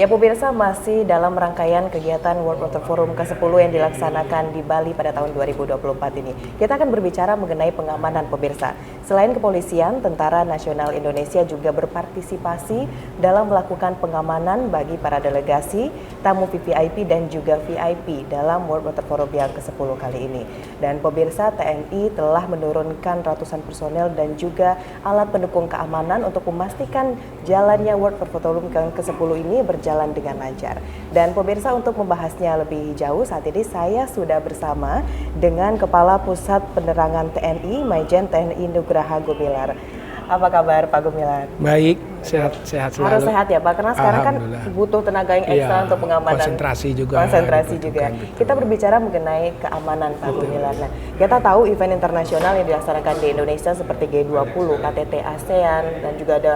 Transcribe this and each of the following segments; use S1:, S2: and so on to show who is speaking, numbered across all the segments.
S1: Ya pemirsa, masih dalam rangkaian kegiatan World Water Forum ke-10 yang dilaksanakan di Bali pada tahun 2024 ini. Kita akan berbicara mengenai pengamanan pemirsa. Selain kepolisian, Tentara Nasional Indonesia juga berpartisipasi dalam melakukan pengamanan bagi para delegasi, tamu VVIP dan juga VIP dalam World Water Forum yang ke-10 kali ini. Dan pemirsa, TNI telah menurunkan ratusan personel dan juga alat pendukung keamanan untuk memastikan jalannya World Water Forum yang ke-10 ini berjalan dengan lancar. Dan pemirsa, untuk membahasnya lebih jauh, saat ini saya sudah bersama dengan Kepala Pusat Penerangan TNI, Majen TNI Nugraha Gumilar. Apa kabar Pak Gumilar?
S2: Baik, sehat selalu.
S1: Harus sehat ya Pak, karena sekarang kan butuh tenaga yang ekstra untuk pengamanan.
S2: Konsentrasi juga. Betul.
S1: Kita berbicara mengenai keamanan Pak Gumilar. Nah, kita tahu event internasional yang dilaksanakan di Indonesia seperti G20, KTT ASEAN, dan juga ada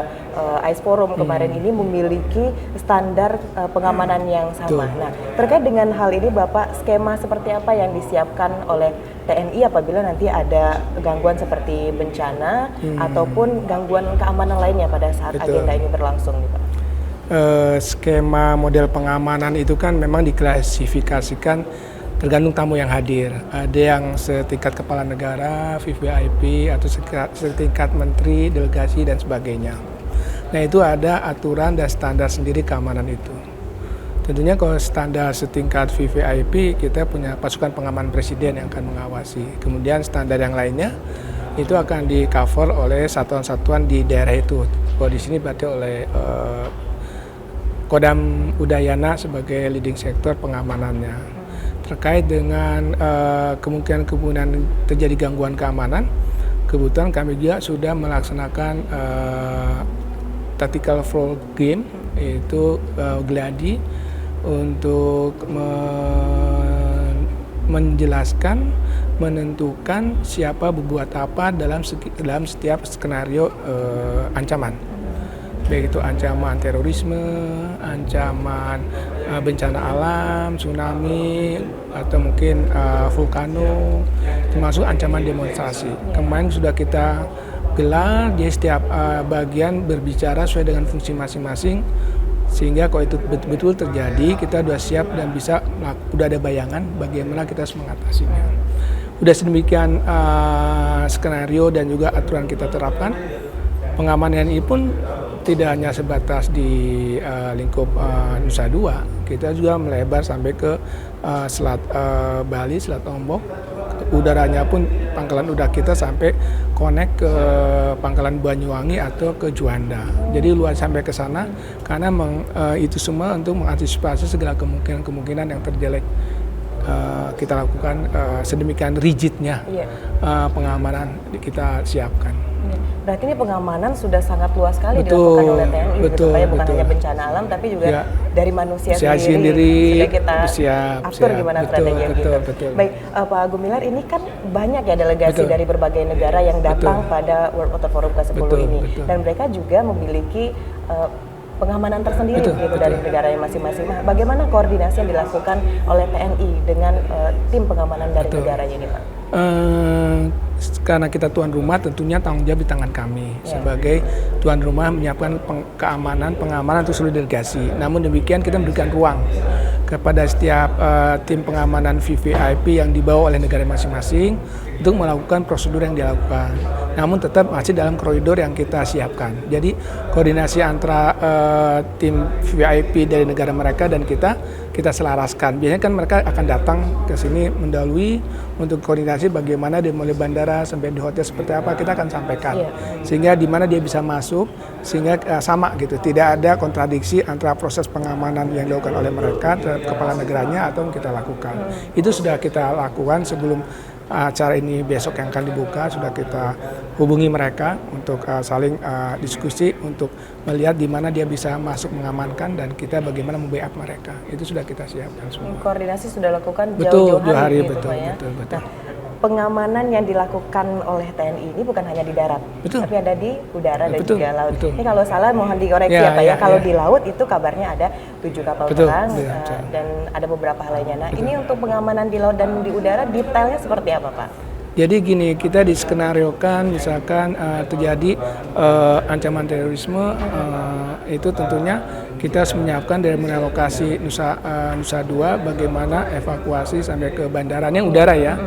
S1: ICE Forum kemarin ini memiliki standar pengamanan yang sama. Nah, terkait dengan hal ini Bapak, skema seperti apa yang disiapkan oleh TNI apabila nanti ada gangguan seperti bencana ataupun gangguan keamanan lainnya pada saat agenda ini berlangsung nih Pak?
S2: Skema model pengamanan itu kan memang diklasifikasikan tergantung tamu yang hadir. Ada yang setingkat kepala negara, VVIP, atau setingkat menteri, delegasi, dan sebagainya. Nah itu ada aturan dan standar sendiri keamanan itu. Tentunya kalau standar setingkat VVIP, kita punya pasukan pengaman presiden yang akan mengawasi. Kemudian standar yang lainnya itu akan di-cover oleh satuan-satuan di daerah itu. Kalau di sini berarti oleh Kodam Udayana sebagai leading sektor pengamanannya. Terkait dengan kemungkinan terjadi gangguan keamanan, kebetulan kami juga sudah melaksanakan tactical floor game, yaitu gladi, untuk menjelaskan, menentukan siapa berbuat apa dalam setiap skenario ancaman. Baik itu ancaman terorisme, ancaman bencana alam, tsunami, atau mungkin vulkano, termasuk ancaman demonstrasi. Kemarin sudah kita gelar, di setiap bagian berbicara sesuai dengan fungsi masing-masing, sehingga kalau itu betul-betul terjadi, kita sudah siap dan sudah ada bayangan bagaimana kita harus mengatasinya. Sudah sedemikian skenario dan juga aturan kita terapkan. Pengamanan ini pun tidak hanya sebatas di lingkup Nusa Dua, kita juga melebar sampai ke Selat Bali, Selat Lombok. Udaranya pun pangkalan udara kita sampai connect ke Pangkalan Banyuwangi atau ke Juanda. Jadi luas sampai ke sana karena itu semua untuk mengantisipasi segala kemungkinan yang terjadi. Kita lakukan sedemikian rigidnya pengamanan kita siapkan.
S1: Berarti ini pengamanan sudah sangat luas sekali dilakukan oleh TNI, supaya bukan hanya bencana alam tapi juga dari manusia sendiri sudah kita atur gimana strateginya gitu. Baik, Pak Gumilar, ini kan banyak ya delegasi dari berbagai negara yang datang pada World Water Forum ke-10 ini, dan mereka juga memiliki pengamanan tersendiri dari negaranya masing-masing. Nah, bagaimana koordinasi yang dilakukan oleh TNI dengan tim pengamanan dari negaranya ini, Pak?
S2: Karena kita tuan rumah, tentunya tanggung jawab di tangan kami sebagai tuan rumah menyiapkan pengamanan untuk seluruh delegasi. Namun demikian kita memberikan ruang kepada setiap tim pengamanan VVIP yang dibawa oleh negara masing-masing untuk melakukan prosedur yang dilakukan. Namun tetap masih dalam koridor yang kita siapkan. Jadi koordinasi antara tim VVIP dari negara mereka dan kita selaraskan. Biasanya kan mereka akan datang ke sini mendahului untuk koordinasi bagaimana dari mulai bandara sampai di hotel seperti apa, kita akan sampaikan. Sehingga di mana dia bisa masuk, sehingga sama gitu. Tidak ada kontradiksi antara proses pengamanan yang dilakukan oleh mereka terhadap kepala negaranya atau yang kita lakukan. Itu sudah kita lakukan sebelum acara ini besok yang akan dibuka. Sudah kita hubungi mereka untuk saling diskusi untuk melihat di mana dia bisa masuk mengamankan dan kita bagaimana membackup mereka. Itu sudah kita siapkan semua.
S1: Koordinasi sudah lakukan jauh-jauh hari gitu,
S2: betul.
S1: Nah, pengamanan yang dilakukan oleh TNI ini bukan hanya di darat, tapi ada di udara dan juga laut. Ini kalau salah mohon dikoreksi ya Pak ya. Kalau di laut itu kabarnya ada 7 kapal perang dan ada beberapa hal lainnya. Nah, ini untuk pengamanan di laut dan di udara detailnya seperti apa Pak?
S2: Jadi gini, kita diskenariokan misalkan terjadi ancaman terorisme, itu tentunya kita harus menyiapkan dari lokasi Nusa Dua bagaimana evakuasi sampai ke bandara, yang udara ya.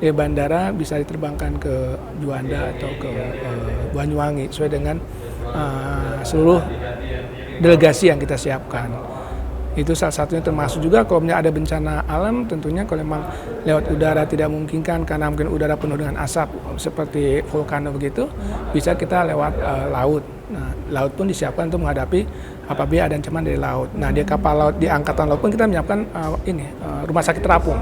S2: Di bandara bisa diterbangkan ke Juanda atau ke Banyuwangi sesuai dengan seluruh delegasi yang kita siapkan. Itu salah satunya, termasuk juga kalau ada bencana alam, tentunya kalau memang lewat udara tidak memungkinkan karena mungkin udara penuh dengan asap seperti vulkano begitu, bisa kita lewat laut. Nah, laut pun disiapkan untuk menghadapi apabila ada ancaman dari laut. Nah, di kapal laut, di angkatan laut pun kita menyiapkan rumah sakit terapung.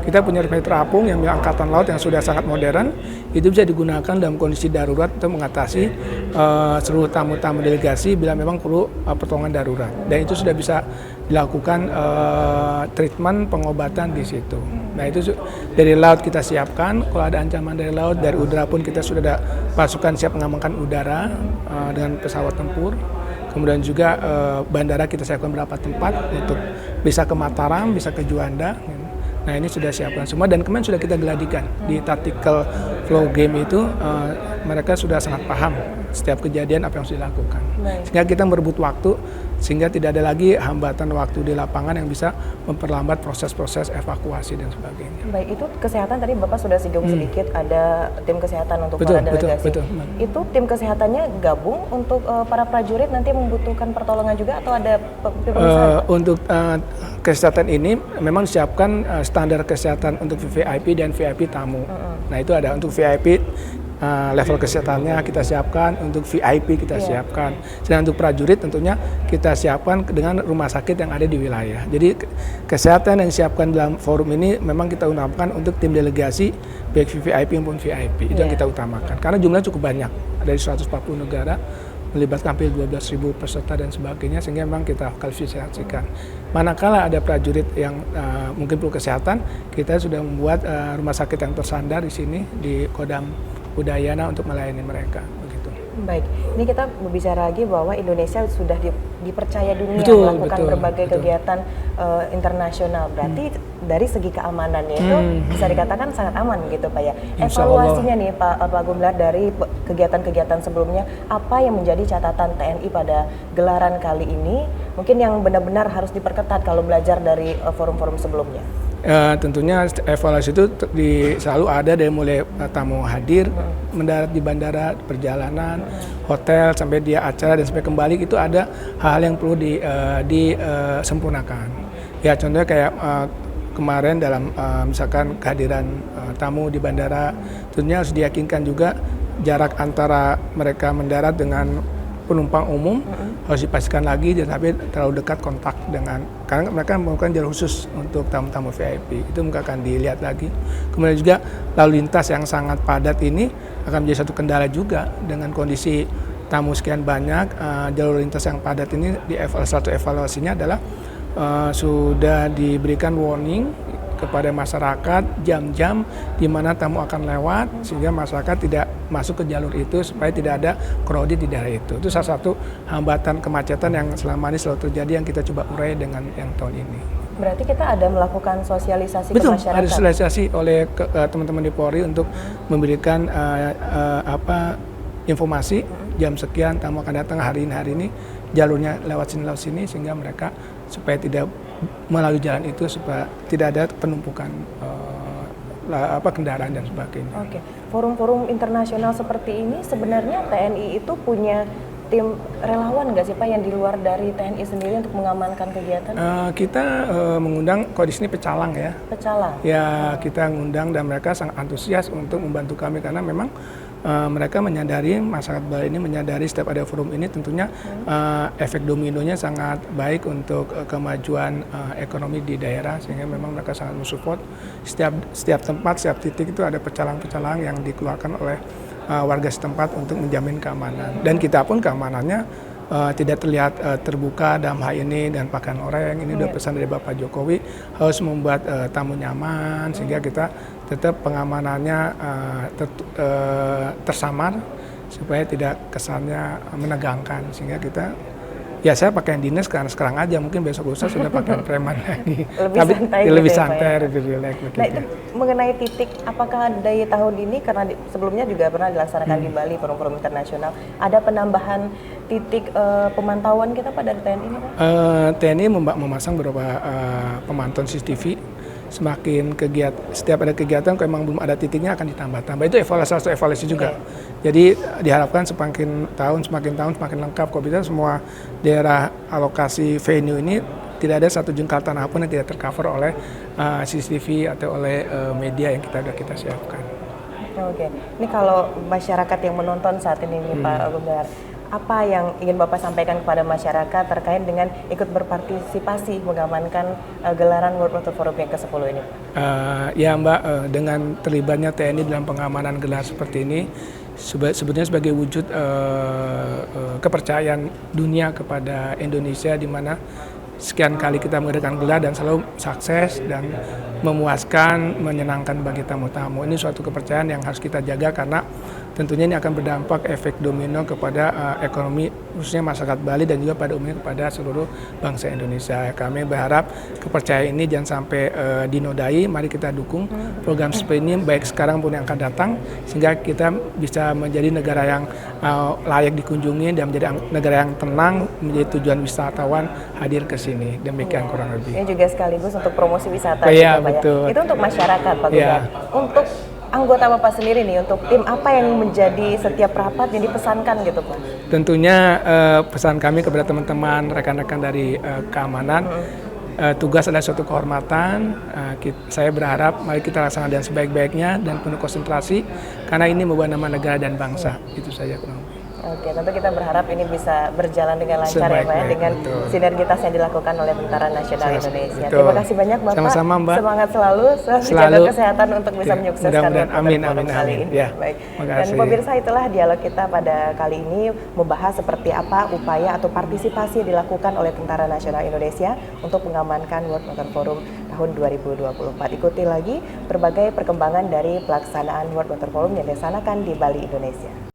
S2: Kita punya rumah sakit terapung yang angkatan laut yang sudah sangat modern, itu bisa digunakan dalam kondisi darurat untuk mengatasi seluruh tamu-tamu delegasi bila memang perlu pertolongan darurat. Dan itu sudah bisa dilakukan treatment pengobatan di situ. Nah, itu dari laut kita siapkan. Kalau ada ancaman dari laut, dari udara pun kita sudah ada pasukan siap mengamankan udara dengan pesawat tempur. Kemudian juga bandara kita siapkan beberapa tempat untuk bisa ke Mataram, bisa ke Juanda. Nah, ini sudah siapkan semua dan kemarin sudah kita geladikan di tactical flow game itu, mereka sudah sangat paham setiap kejadian apa yang harus dilakukan. Sehingga kita merebut waktu sehingga tidak ada lagi hambatan waktu di lapangan yang bisa memperlambat proses-proses evakuasi dan sebagainya.
S1: Baik, itu kesehatan tadi Bapak sudah singgung sedikit, ada tim kesehatan untuk para delegasi.
S2: Betul.
S1: Itu tim kesehatannya gabung untuk para prajurit nanti membutuhkan pertolongan juga atau ada pemeriksaan?
S2: Untuk kesehatan ini memang disiapkan standar kesehatan untuk VVIP dan VIP tamu. Nah, itu ada untuk VIP level kesehatannya kita siapkan, untuk VIP kita siapkan. Sedang untuk prajurit tentunya kita siapkan dengan rumah sakit yang ada di wilayah. Jadi kesehatan yang disiapkan dalam forum ini memang kita utamakan untuk tim delegasi baik VVIP maupun VIP. Itu yang kita utamakan. Karena jumlahnya cukup banyak, dari 140 negara, melibatkan hampir 12.000 peserta dan sebagainya, sehingga memang kita kalkulasikan. Manakala ada prajurit yang mungkin perlu kesehatan, kita sudah membuat rumah sakit yang tersandar di sini di Kodam Udayana untuk melayani mereka. Begitu.
S1: Baik, ini kita berbicara lagi bahwa Indonesia sudah dipercaya dunia melakukan berbagai kegiatan internasional. Berarti dari segi keamanannya itu bisa dikatakan sangat aman gitu Pak ya. Evaluasinya nih Pak Gumilar dari kegiatan-kegiatan sebelumnya, apa yang menjadi catatan TNI pada gelaran kali ini? Mungkin yang benar-benar harus diperketat kalau belajar dari forum-forum sebelumnya.
S2: Tentunya evaluasi itu selalu ada dari mulai tamu hadir, mendarat di bandara, perjalanan, hotel, sampai dia acara dan sampai kembali, itu ada hal-hal yang perlu disempurnakan. Ya, contohnya kayak kemarin dalam misalkan kehadiran tamu di bandara, tentunya harus diyakinkan juga jarak antara mereka mendarat dengan penumpang umum harus dipastikan lagi, jangan sampai terlalu dekat kontak dengan, karena mereka melakukan jalur khusus untuk tamu-tamu VIP, itu akan dilihat lagi. Kemudian juga lalu lintas yang sangat padat ini akan menjadi satu kendala juga dengan kondisi tamu sekian banyak. Jalur lintas yang padat ini satu evaluasinya adalah sudah diberikan warning kepada masyarakat jam-jam di mana tamu akan lewat, sehingga masyarakat tidak masuk ke jalur itu supaya tidak ada crowded di daerah itu. Itu salah satu hambatan kemacetan yang selama ini selalu terjadi, yang kita coba urai dengan yang tahun ini.
S1: Berarti kita ada melakukan sosialisasi ke masyarakat? Betul,
S2: ada sosialisasi oleh teman-teman di Polri untuk memberikan informasi jam sekian tamu akan datang hari ini jalurnya lewat sini, sehingga mereka supaya tidak melalui jalan itu, supaya tidak ada penumpukan kendaraan dan sebagainya.
S1: Oke, forum-forum internasional seperti ini sebenarnya TNI itu punya tim relawan nggak sih Pak yang di luar dari TNI sendiri untuk mengamankan kegiatan?
S2: Kita mengundang, kalau di sini pecalang ya.
S1: Pecalang?
S2: Ya, kita ngundang dan mereka sangat antusias untuk membantu kami, karena memang mereka menyadari, masyarakat Bali ini menyadari setiap ada forum ini tentunya efek dominonya sangat baik untuk kemajuan ekonomi di daerah, sehingga memang mereka sangat mensupport. Setiap tempat, setiap titik itu ada pecalang-pecalang yang dikeluarkan oleh warga setempat untuk menjamin keamanan. Dan kita pun keamanannya tidak terlihat terbuka dalam hal ini, dan pakaian oranye ini udah pesan dari Bapak Jokowi harus membuat tamu nyaman, sehingga kita tetap pengamanannya tersamar supaya tidak kesannya menegangkan, sehingga kita Ya saya pakaian dinas sekarang aja, mungkin besok lusa sudah pakaian preman lagi.
S1: Lebih
S2: Tapi
S1: santai
S2: lebih
S1: gitu ya, Pak,
S2: santai,
S1: ya?
S2: lebih relax begitu.
S1: Nah itu mengenai titik, apakah dari tahun ini, karena sebelumnya juga pernah dilaksanakan di Bali forum-forum internasional, ada penambahan titik pemantauan kita Pak dari TNI ini Pak?
S2: TNI memasang beberapa pemantauan CCTV. Setiap ada kegiatan kalau memang belum ada titiknya akan ditambah-tambah. Itu salah satu evaluasi juga. Jadi diharapkan semakin tahun semakin lengkap. Kalau bisa semua daerah alokasi venue ini tidak ada satu jengkal tanah pun yang tidak tercover oleh CCTV atau oleh media yang kita siapkan.
S1: Oke, ini kalau masyarakat yang menonton saat ini nih Pak Gubernur, apa yang ingin Bapak sampaikan kepada masyarakat terkait dengan ikut berpartisipasi mengamankan gelaran World Water Forum yang ke-10 ini?
S2: Ya Mbak, dengan terlibatnya TNI dalam pengamanan gelar seperti ini, sebetulnya sebagai wujud kepercayaan dunia kepada Indonesia, di mana sekian kali kita mengadakan gelar dan selalu sukses dan memuaskan, menyenangkan bagi tamu-tamu. Ini suatu kepercayaan yang harus kita jaga karena tentunya ini akan berdampak efek domino kepada ekonomi khususnya masyarakat Bali dan juga pada umumnya kepada seluruh bangsa Indonesia. Kami berharap kepercayaan ini jangan sampai dinodai. Mari kita dukung program seperti ini baik sekarang pun yang akan datang sehingga kita bisa menjadi negara yang layak dikunjungi dan menjadi negara yang tenang, menjadi tujuan wisatawan hadir ke sini. Demikian kurang lebih.
S1: Ini juga sekaligus untuk promosi wisata.
S2: Iya,
S1: gitu, Pak,
S2: betul.
S1: Ya? Itu untuk masyarakat Pak Gubernur. Untuk anggota Bapak sendiri nih, untuk tim apa yang menjadi setiap rapat yang dipesankan gitu Pak?
S2: Tentunya pesan kami kepada teman-teman, rekan-rekan dari keamanan, tugas adalah suatu kehormatan. Saya berharap mari kita laksanakan dengan sebaik-baiknya dan penuh konsentrasi karena ini membawa nama negara dan bangsa. Itu saja kurang lebih.
S1: Oke, tentu kita berharap ini bisa berjalan dengan lancar ya Pak ya, dengan sinergitas yang dilakukan oleh Tentara Nasional Indonesia.
S2: Betul.
S1: Terima kasih banyak Bapak.
S2: Sama-sama Mbak.
S1: Semangat selalu jaga kesehatan untuk bisa menyukseskan
S2: mudah-mudahan. Amin,
S1: forum kali
S2: amin.
S1: ini.
S2: Ya,
S1: Baik. Dan
S2: makasih.
S1: pemirsa, itulah dialog kita pada kali ini membahas seperti apa upaya atau partisipasi yang dilakukan oleh Tentara Nasional Indonesia untuk mengamankan World Water Forum tahun 2024. Ikuti lagi berbagai perkembangan dari pelaksanaan World Water Forum yang dilaksanakan di Bali, Indonesia.